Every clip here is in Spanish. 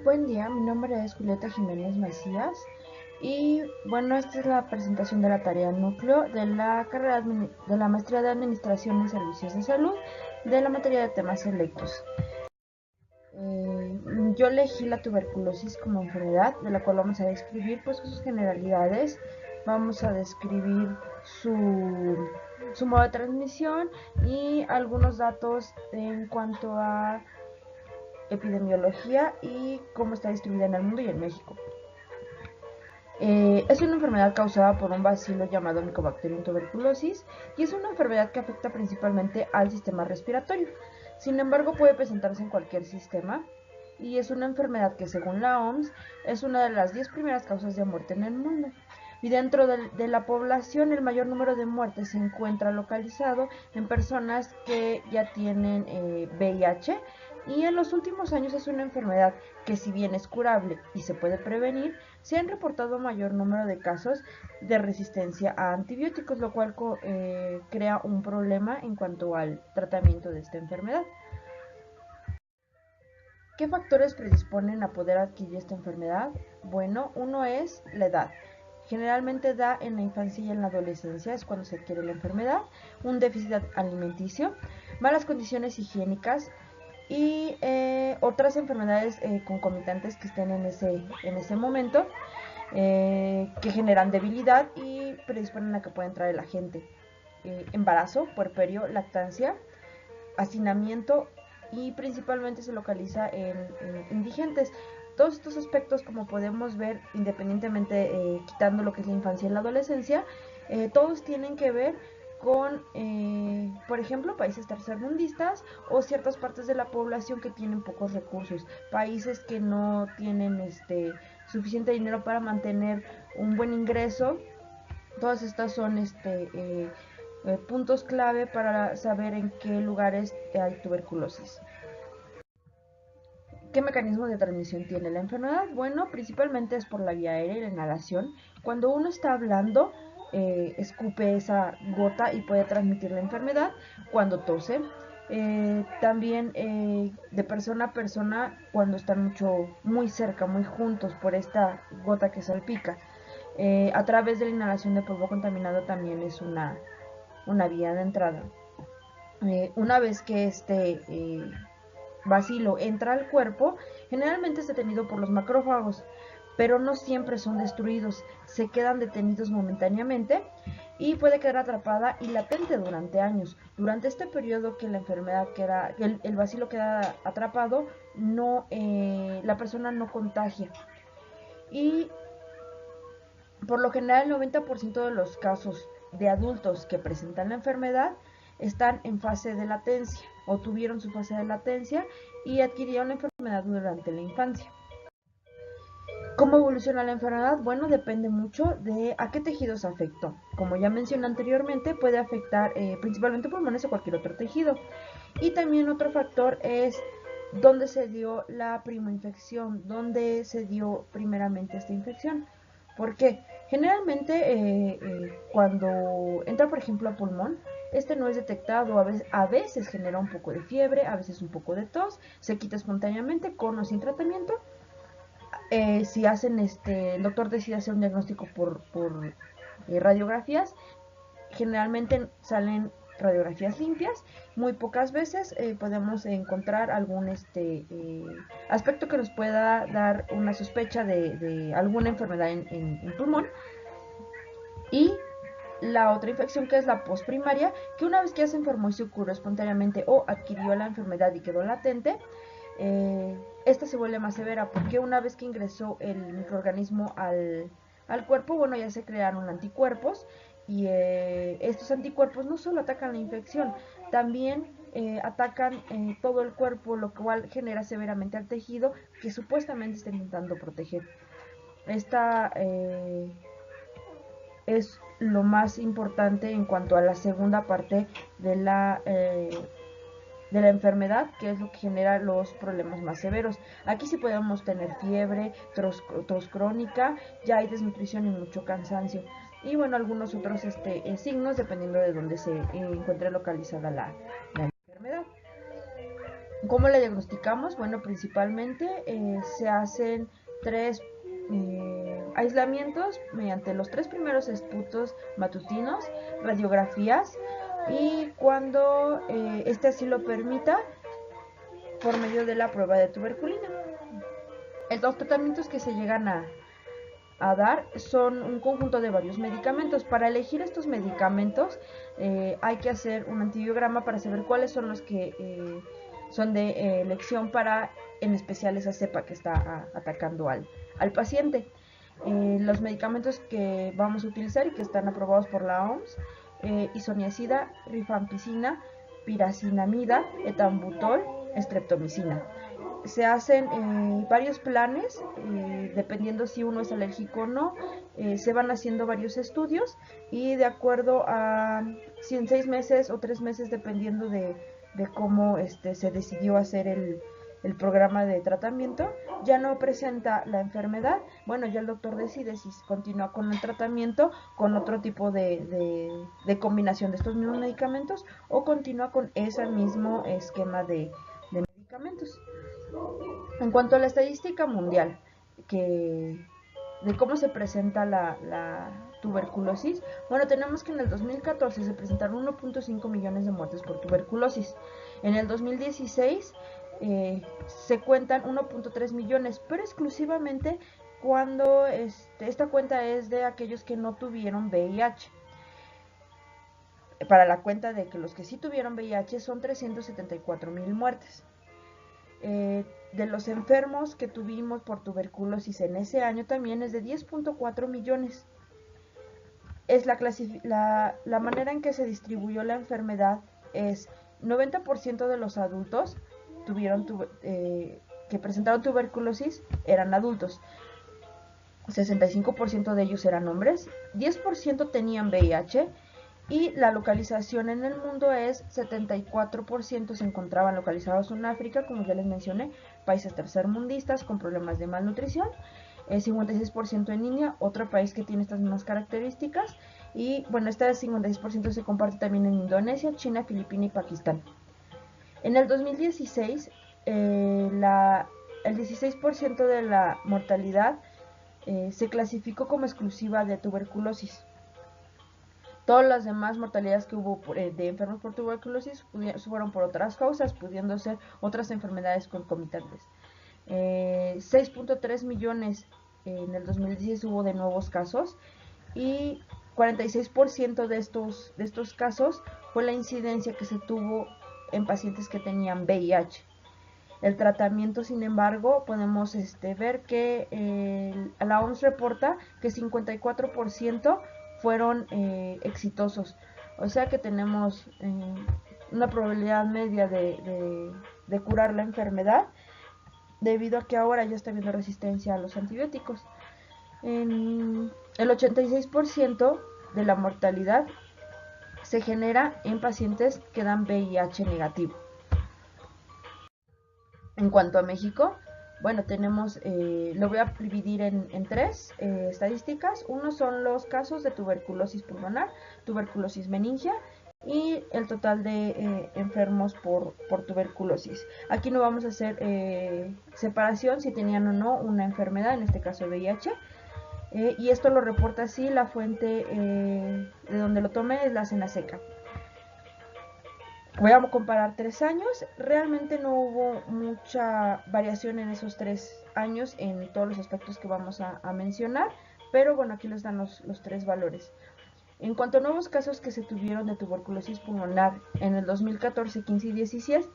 Buen día, mi nombre es Julieta Jiménez Macías y bueno, esta es la presentación de la tarea núcleo de la de la maestría de Administración en Servicios de Salud de la materia de temas selectos. Yo elegí la tuberculosis como enfermedad, de la cual vamos a describir pues sus generalidades, vamos a describir su modo de transmisión y algunos datos en cuanto a epidemiología y cómo está distribuida en el mundo y en México. Es una enfermedad causada por un bacilo llamado Mycobacterium tuberculosis y es una enfermedad que afecta principalmente al sistema respiratorio. Sin embargo, puede presentarse en cualquier sistema y es una enfermedad que, según la OMS, es una de las 10 primeras causas de muerte en el mundo. Y dentro de la población, el mayor número de muertes se encuentra localizado en personas que ya tienen VIH, y en los últimos años es una enfermedad que, si bien es curable y se puede prevenir, se han reportado mayor número de casos de resistencia a antibióticos, lo cual crea un problema en cuanto al tratamiento de esta enfermedad. ¿Qué factores predisponen a poder adquirir esta enfermedad? Bueno, uno es la edad. Generalmente da en la infancia y en la adolescencia, es cuando se adquiere la enfermedad, un déficit alimenticio, malas condiciones higiénicas y otras enfermedades concomitantes que estén en ese momento, que generan debilidad y predisponen a que pueda entrar el agente. Embarazo, puerperio, lactancia, hacinamiento y principalmente se localiza en indigentes. Todos estos aspectos, como podemos ver, independientemente, quitando lo que es la infancia y la adolescencia, todos tienen que ver con, por ejemplo, países tercermundistas o ciertas partes de la población que tienen pocos recursos, países que no tienen suficiente dinero para mantener un buen ingreso. Todas estas son puntos clave para saber en qué lugares hay tuberculosis. ¿Qué mecanismo de transmisión tiene la enfermedad? Bueno, principalmente es por la vía aérea y la inhalación. Cuando uno está hablando, escupe esa gota y puede transmitir la enfermedad. Cuando tose, también de persona a persona, cuando están muy cerca, muy juntos por esta gota que salpica. A través de la inhalación de polvo contaminado también es una vía de entrada. Una vez que bacilo entra al cuerpo, generalmente es detenido por los macrófagos, pero no siempre son destruidos, se quedan detenidos momentáneamente y puede quedar atrapada y latente durante años. Durante este periodo que la enfermedad queda, que el bacilo queda atrapado, la persona no contagia. Y por lo general, el 90% de los casos de adultos que presentan la enfermedad están en fase de latencia o tuvieron su fase de latencia y adquirieron la enfermedad durante la infancia. ¿Cómo evoluciona la enfermedad? Bueno, depende mucho de a qué tejidos afectó. Como ya mencioné anteriormente, puede afectar principalmente pulmones o cualquier otro tejido. Y también otro factor es dónde se dio la primoinfección, dónde se dio primeramente esta infección. ¿Por qué? Generalmente cuando entra, por ejemplo, a pulmón, este no es detectado, a veces genera un poco de fiebre, a veces un poco de tos, se quita espontáneamente con o sin tratamiento. Si hacen, el doctor decide hacer un diagnóstico por radiografías, generalmente salen radiografías limpias. Muy pocas veces podemos encontrar algún aspecto que nos pueda dar una sospecha de alguna enfermedad en pulmón. Y la otra infección, que es la postprimaria, que una vez que ya se enfermó y se curó espontáneamente o adquirió la enfermedad y quedó latente, esta se vuelve más severa porque una vez que ingresó el microorganismo al cuerpo, bueno, ya se crearon anticuerpos y estos anticuerpos no solo atacan la infección, también atacan todo el cuerpo, lo cual genera severamente al tejido que supuestamente está intentando proteger. Esta es lo más importante en cuanto a la segunda parte de la enfermedad, que es lo que genera los problemas más severos. Aquí sí podemos tener fiebre, tos crónica, ya hay desnutrición y mucho cansancio. Y bueno, algunos otros signos dependiendo de dónde se encuentre localizada la enfermedad. ¿Cómo la diagnosticamos? Bueno, principalmente se hacen tres aislamientos mediante los 3 primeros esputos matutinos, radiografías y cuando este así lo permita, por medio de la prueba de tuberculina. Los tratamientos que se llegan a dar son un conjunto de varios medicamentos. Para elegir estos medicamentos hay que hacer un antibiograma para saber cuáles son los que son de elección para, en especial, esa cepa que está atacando al paciente. Los medicamentos que vamos a utilizar y que están aprobados por la OMS: isoniazida, rifampicina, piracinamida, etambutol, streptomicina. Se hacen varios planes, dependiendo si uno es alérgico o no, se van haciendo varios estudios y de acuerdo a si en 6 meses o 3 meses, dependiendo de cómo se decidió hacer el programa de tratamiento, ya no presenta la enfermedad, bueno, ya el doctor decide si continúa con el tratamiento con otro tipo de combinación de estos mismos medicamentos o continúa con ese mismo esquema de medicamentos. En cuanto a la estadística mundial, de cómo se presenta la tuberculosis, bueno, tenemos que en el 2014 se presentaron 1.5 millones de muertes por tuberculosis. En el 2016 se cuentan 1.3 millones, pero exclusivamente cuando esta cuenta es de aquellos que no tuvieron VIH. Para la cuenta de que los que sí tuvieron VIH son 374,000 muertes. De los enfermos que tuvimos por tuberculosis en ese año también es de 10.4 millones. Es la manera en que se distribuyó la enfermedad es 90% de los adultos que presentaron tuberculosis eran adultos, 65% de ellos eran hombres, 10% tenían VIH y la localización en el mundo es 74% se encontraban localizados en África, como ya les mencioné, países tercermundistas con problemas de malnutrición, 56% en India, otro país que tiene estas mismas características, y bueno, este 56% se comparte también en Indonesia, China, Filipinas y Pakistán. En el 2016, el 16% de la mortalidad se clasificó como exclusiva de tuberculosis. Todas las demás mortalidades que hubo de enfermos por tuberculosis fueron por otras causas, pudiendo ser otras enfermedades concomitantes. 6.3 millones en el 2016 hubo de nuevos casos y 46% de estos casos fue la incidencia que se tuvo en pacientes que tenían VIH. El tratamiento, sin embargo, podemos ver que la OMS reporta que 54% fueron exitosos. O sea que tenemos una probabilidad media de curar la enfermedad, debido a que ahora ya está habiendo resistencia a los antibióticos. El 86% de la mortalidad se genera en pacientes que dan VIH negativo. En cuanto a México, bueno, tenemos, lo voy a dividir en tres estadísticas. Uno son los casos de tuberculosis pulmonar, tuberculosis meningia y el total de enfermos por tuberculosis. Aquí no vamos a hacer separación si tenían o no una enfermedad, en este caso VIH. Y esto lo reporta así la fuente de donde lo tomé, es la Senaseca. Voy a comparar 3 años, realmente no hubo mucha variación en esos 3 años en todos los aspectos que vamos a mencionar, pero bueno, aquí les dan los 3 valores. En cuanto a nuevos casos que se tuvieron de tuberculosis pulmonar en el 2014, 15 y 16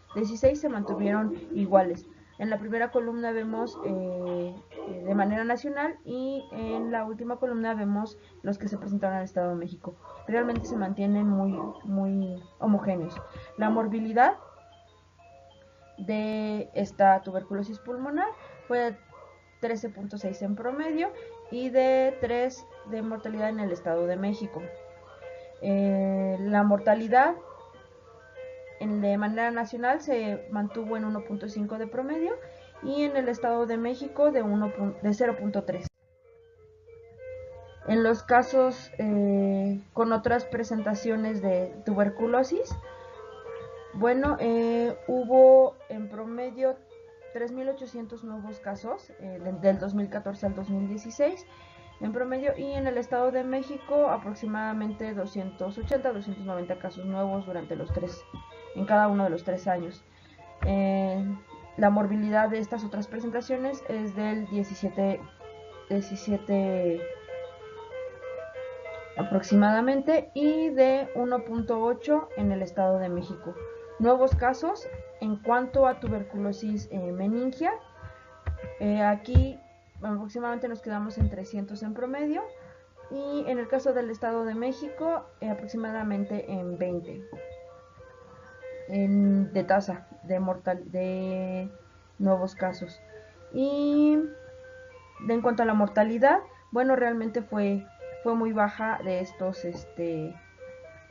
se mantuvieron iguales. En la primera columna vemos de manera nacional y en la última columna vemos los que se presentaron en el Estado de México. Realmente se mantienen muy homogéneos. La morbilidad de esta tuberculosis pulmonar fue 13.6 en promedio y de 3 de mortalidad en el Estado de México. La mortalidad de manera nacional se mantuvo en 1.5 de promedio y en el Estado de México de 0.3. En los casos con otras presentaciones de tuberculosis, Bueno, hubo en promedio 3.800 nuevos casos del 2014 al 2016 en promedio, y en el Estado de México aproximadamente 280-290 casos nuevos en cada uno de los 3 años. La morbilidad de estas otras presentaciones es del 17 aproximadamente, y de 1.8 en el Estado de México. Nuevos casos en cuanto a tuberculosis meningia, aquí aproximadamente nos quedamos en 300 en promedio, y en el caso del Estado de México aproximadamente en 20 de tasa de nuevos casos. Y en cuanto a la mortalidad, bueno, realmente fue muy baja de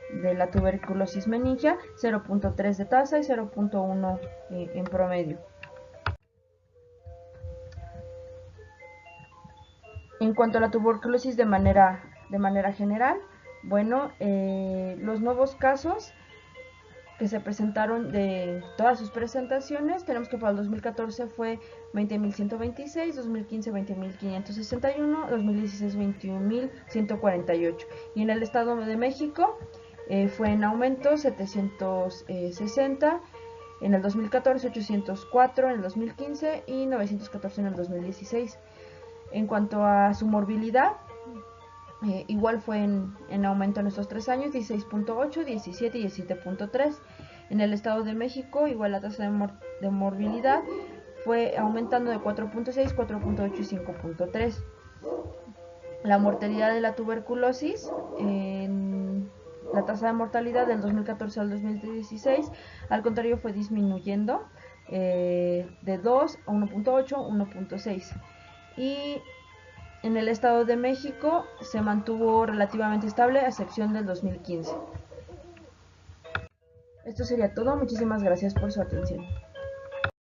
de la tuberculosis meningia, 0.3 de tasa y 0.1 en promedio. En cuanto a la tuberculosis de manera general, bueno, los nuevos casos que se presentaron de todas sus presentaciones, tenemos que para el 2014 fue 20.126, 2015 20.561, 2016 21.148, y en el Estado de México fue en aumento 760 en el 2014, 804 en el 2015 y 914 en el 2016. En cuanto a su morbilidad, igual fue en aumento en estos 3 años, 16.8, 17 y 17.3. En el Estado de México, igual la tasa de morbilidad fue aumentando de 4.6, 4.8 y 5.3. La mortalidad de la tuberculosis, la tasa de mortalidad del 2014 al 2016, al contrario, fue disminuyendo de 2 a 1.8, 1.6. Y en el Estado de México se mantuvo relativamente estable a excepción del 2015. Esto sería todo. Muchísimas gracias por su atención.